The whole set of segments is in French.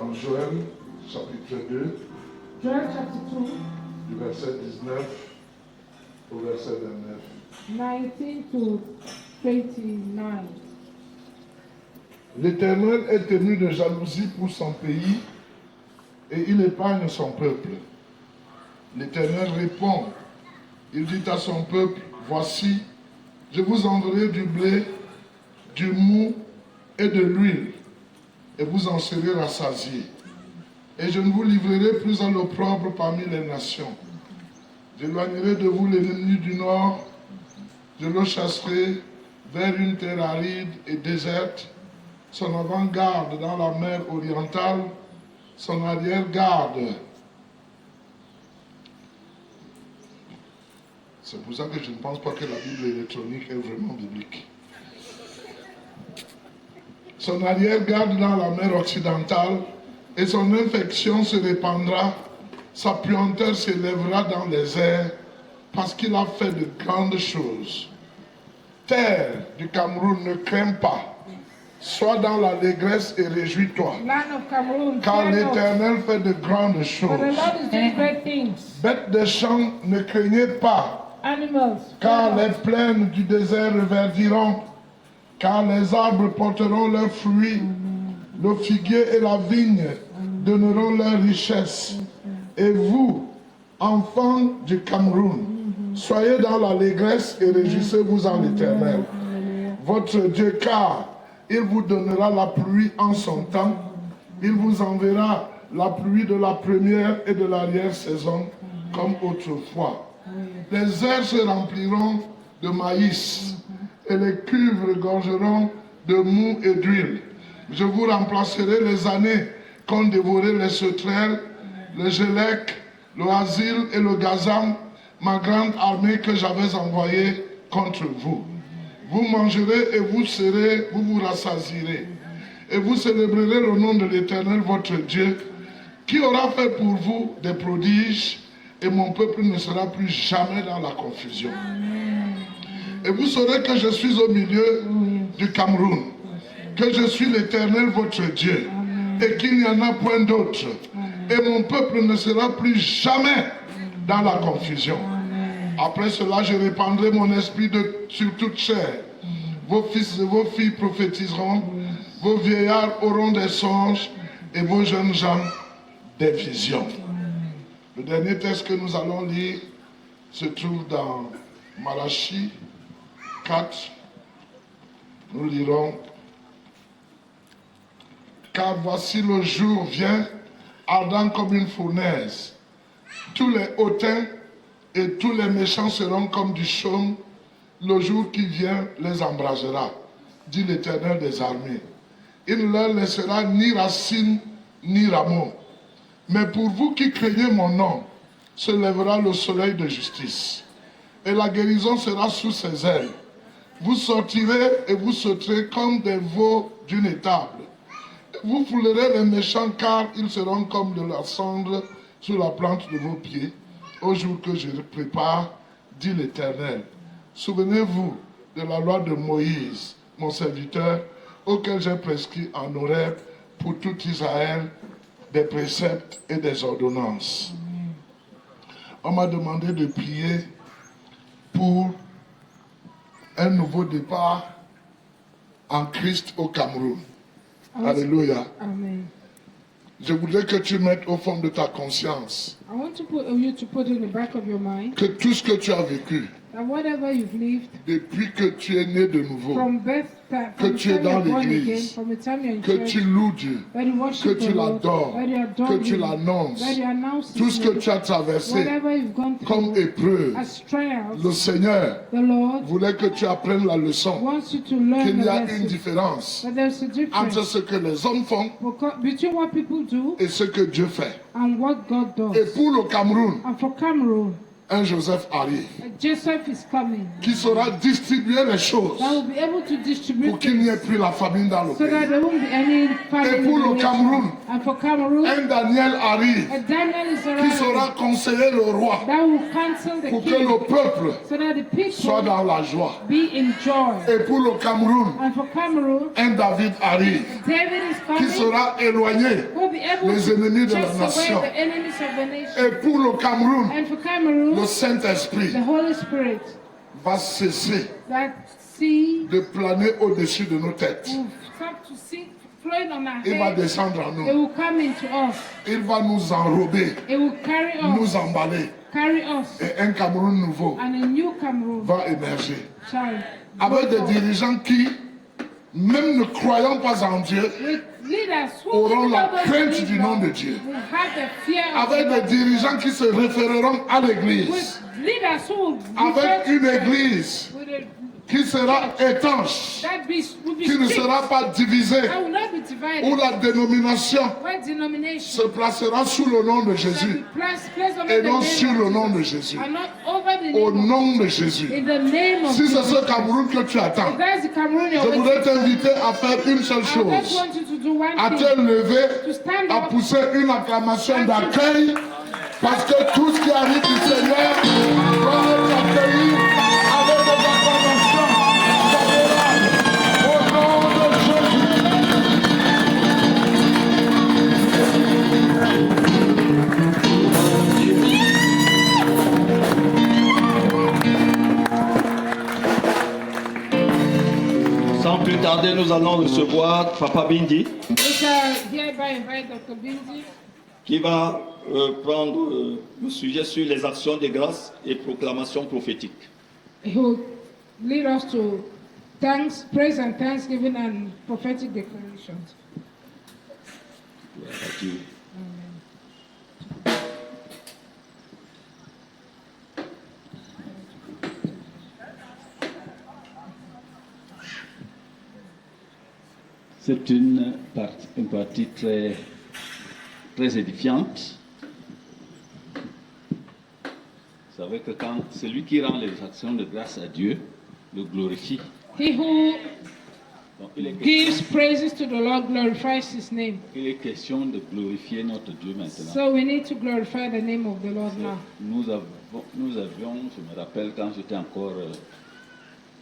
dans Joël, chapitre 2, Joel chapter 2, du verset 19 au verset 29. 19 to 29. L'Éternel est tenu de jalousie pour son pays et il épargne son peuple. L'Éternel répond, il dit à son peuple, voici, je vous enverrai du blé, du mou et de l'huile, et vous en serez rassasiés. Et je ne vous livrerai plus à l'opprobre parmi les nations. J'éloignerai de vous l'ennemi du nord, je le chasserai vers une terre aride et déserte, son avant-garde dans la mer orientale, son arrière-garde. C'est pour ça que je ne pense pas que la Bible électronique est vraiment biblique. Son arrière-garde dans la mer occidentale, et son infection se répandra, sa puanteur s'élèvera dans les airs, parce qu'il a fait de grandes choses. Terre du Cameroun, ne crains pas. Sois dans l'allégresse et réjouis-toi. Land of Cameroon, Car fear not, l'Éternel fait de grandes for the choses. Lord is doing great things. Bêtes des champs, ne craignez pas. Animals, Car fear les not. plaines du désert reverdiront. Car les arbres porteront leurs fruits. Le figuier et la vigne donneront leur richesse. Et vous, enfants du Cameroun, soyez dans l'allégresse et réjouissez-vous en l'Éternel, votre Dieu, car il vous donnera la pluie en son temps. Il vous enverra la pluie de la première et de l'arrière-saison, comme autrefois. Les airs se rempliront de maïs, et les cuves regorgeront de mou et d'huile. Je vous remplacerai les années qu'ont dévoré les sauterelles, le gélec, le asile et le gazam, ma grande armée que j'avais envoyée contre vous. Vous mangerez et vous serez, vous vous rassasierez. Et vous célébrerez le nom de l'Éternel, votre Dieu, qui aura fait pour vous des prodiges, et mon peuple ne sera plus jamais dans la confusion. Et vous saurez que je suis au milieu du Cameroun, que je suis l'Éternel, votre Dieu, et qu'il n'y en a point d'autre. Et mon peuple ne sera plus jamais dans la confusion. Après cela, je répandrai mon esprit sur toute chair. Vos fils et vos filles prophétiseront, vos vieillards auront des songes, et vos jeunes gens des visions. Le dernier texte que nous allons lire se trouve dans Malachie 4. Nous lirons. Car voici le jour vient, ardent comme une fournaise. Tous les hautains et tous les méchants seront comme du chaume. Le jour qui vient les embrasera, dit l'Éternel des armées. Il ne leur laissera ni racine ni rameau. Mais pour vous qui craignez mon nom, se lèvera le soleil de justice. Et la guérison sera sous ses ailes. Vous sortirez et vous sauterez comme des veaux d'une étable. Vous foulerez les méchants car ils seront comme de la cendre sur la plante de vos pieds, au jour que je prépare, dit l'Éternel. Souvenez-vous de la loi de Moïse, mon serviteur, auquel j'ai prescrit en Horeb pour tout Israël des préceptes et des ordonnances. On m'a demandé de prier pour un nouveau départ en Christ au Cameroun. Alléluia. Amen. Je voudrais que tu mettes au fond de ta conscience I want you to put in the back of your mind que tout ce que tu as vécu that whatever you've lived depuis que tu es né de nouveau, from birth, que from the tu es time dans you're born again, l'église, from the time you're in que church, tu loues Dieu, that you que worship tu the Lord, l'adores, that you adore que tu Him, l'annonces, that you announce tout His ce que name, tu as traversé whatever you've gone comme through épreuve, as trials, le Seigneur the Lord voulait que tu apprennes la leçon, wants you to learn qu'il the y a une lesson. différence But there's a entre difference ce que les hommes font between what people do et ce que Dieu fait. and what God Et does. pour le Cameroun, And for Cameroon, un Joseph arrive Joseph is coming. qui saura distribuer les choses That will be able to distribute pour qu'il n'y ait plus la famine dans le so that pays. there won't be any famine Et pour in the le nation. Cameroun, And for Cameroon, un Daniel arrive Daniel is qui arriving. saura conseiller le roi That will cancel the pour que king le peuple so that the soit people dans la joie. be in joy. Et pour le Cameroun, And for Cameroon, un David arrive David is qui coming. saura éloigner Will be able les to ennemis de la chase nation. away the enemies of the nation. Et pour le Cameroun, And for le Cameroon, Saint-Esprit the Holy Spirit, va cesser that sea de planer au-dessus de nos têtes. will stop to see flowing on our Il va heads. descendre en It nous. will come into us. Il va nous enrober, It will carry us. nous emballer. Carry us. Et un Cameroun nouveau And a new Cameroon va émerger. shall Avec des grow forth. dirigeants qui, même ne croyant pas en Dieu, With leaders who auront la don't crainte believe du God nom de Dieu. will have the fear of Avec the des Lord. dirigeants qui se référeront à l'église. With leaders who will Avec refer une to église with a, qui sera étanche, that will be qui ne strict. sera pas divisée, That will not be divided. où la dénomination What se denomination placera sous le nom de shall Jésus be placed under et the non name sur le of nom de Jesus, Jésus. and not over the Au name of nom de Jésus. in the name of Si c'est Jesus. ce Cameroun que tu attends, If that's the Cameroon je you're voudrais waiting for, t'inviter à faire une seule I just chose, want you to do one à te thing. lever, To stand à up. pousser une acclamation d'accueil, parce que tout ce qui arrive du Seigneur doit être accueilli avec des acclamations favorables. Au nom de Jésus. Sans plus tarder, nous allons recevoir Papa Bindi We shall hereby invite Dr. Bindi, qui va prendre le sujet sur les actions de grâce et proclamations prophétiques. who will lead us to thanks, praise and thanksgiving and prophetic declarations. Gloire à Dieu. C'est une partie très, très édifiante. Vous savez que quand celui qui rend les actions de grâce à Dieu le glorifie. He who Donc, il est gives praises to the Lord glorifies his name. question de glorifier notre Dieu maintenant. So we need to glorify the name of the Lord now. Nous avions, je me rappelle quand j'étais encore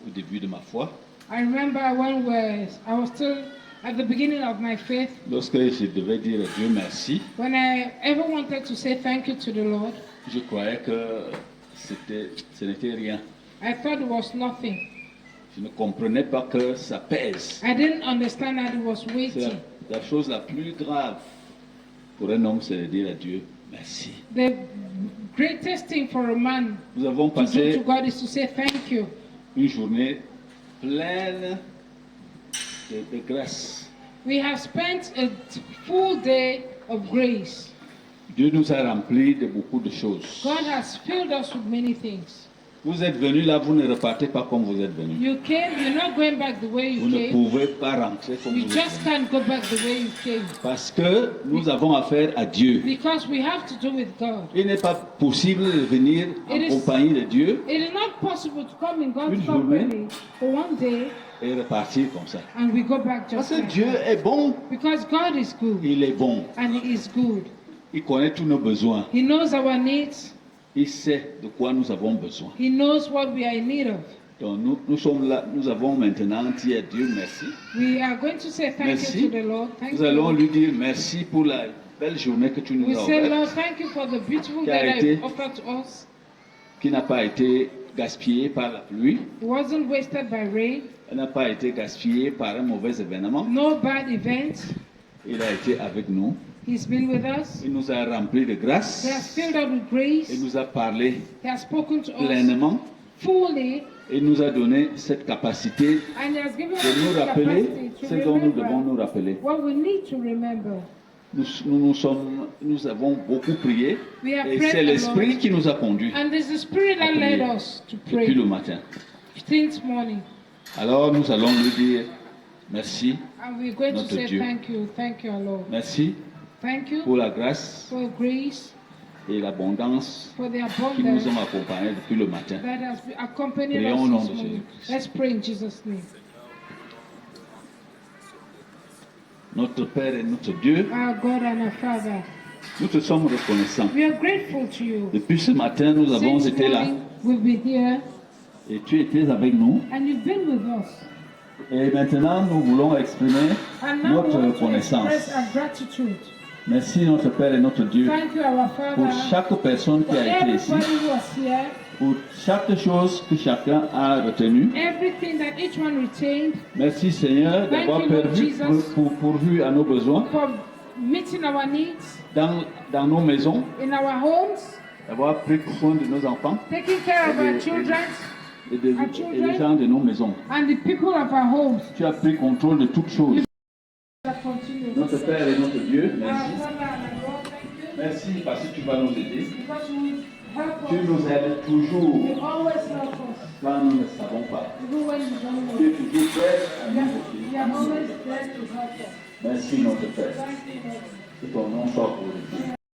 au début de ma foi, I remember when I was still at the beginning of my faith, lorsque je devais dire à Dieu merci, when I ever wanted to say thank you to the Lord, je croyais que ce n'était rien. I thought it was nothing. Je ne comprenais pas que ça pèse. I didn't understand that it was C'est weighty. la chose la plus grave pour un homme, c'est de dire à Dieu merci. The greatest thing for a man Nous avons to do to passé God is to say thank you. une journée pleine de grâce. We have spent a full day of grace. Dieu nous a remplis de beaucoup de choses. God has filled us with many things. Vous êtes venus là, vous ne repartez pas comme vous êtes venus. You came, you're not going back the way Vous you ne came. pouvez pas rentrer comme You vous êtes just venus. can't go back the way you came. Parce que nous avons affaire à Dieu. Because we have to do with God. Il n'est pas possible de venir en It is- compagnie de Dieu It is not possible to come in God's Une journée. company for one day et repartir comme ça. and we go back Parce just que like Dieu that. est bon. Because God is good Il est bon. and He is good. Il connaît tous nos besoins. He knows our needs. Il sait de quoi nous avons besoin. He knows what we are in need of. Donc nous sommes là, nous avons maintenant dit à Dieu merci. We are going to say thank Merci. you to the Lord. Thank Nous allons you. lui dire merci pour la belle journée que tu nous We as say, Lord, offerte, thank you for the beautiful Qui a day that été- you offered to us. qui n'a pas été gaspillée par la pluie, It wasn't wasted by rain, elle n'a pas été gaspillée par un mauvais événement. no bad event. Il a été avec nous. He's been with us. Il nous a remplis de He has grâce. filled us with Il grace. nous a parlé He has spoken to us pleinement. fully, Il nous a donné cette capacité and He has given us de nous the rappeler capacity to ce dont nous devons remember nous rappeler. what we need to remember. Nous avons beaucoup prié We have et prayed c'est a l'Esprit lot. qui nous a conduits And there's the Spirit that led us to depuis le pray matin. since morning. Alors nous allons lui dire merci, And we're going to Notre say Dieu. thank you, our Lord. merci Thank you pour la grâce, for grace, et l'abondance for the qui nous abundance ont accompagnés depuis le matin. that has accompanied Prions au us nom this de morning. Jésus. Let's pray in Jesus' name. Notre Père et notre Dieu, Our God and our Father, nous te sommes reconnaissants. we are grateful to you. Depuis ce matin, nous avons Since été là morning, we've been here et tu étais avec nous. and you've been with us. Et maintenant, nous voulons exprimer And now we notre want to reconnaissance. express our gratitude. Merci notre Père et notre Dieu Thank you, our pour Father, chaque personne for qui a été ici, everybody who was here, pour chaque chose que chacun a retenu. everything that each one retained, Merci Seigneur d'avoir Thank you, Lord pourvu, Jesus. pourvu à nos besoins for meeting our needs dans nos maisons, in our homes, d'avoir pris soin de nos enfants taking care of our children et des gens de nos maisons. and the people of our homes. Tu as pris contrôle de toutes choses. That continue. Notre Père et notre Dieu, Our merci. Father and our God, thank you Merci parce que tu vas nous aider. because you help Tu us. nous aides toujours You always help us, quand nous ne savons pas. even when we don't Tu know. es toujours prêt à nous You are aider. always there to help us. Merci notre Père. Thank you, Lord. Que ton nom soit glorifié.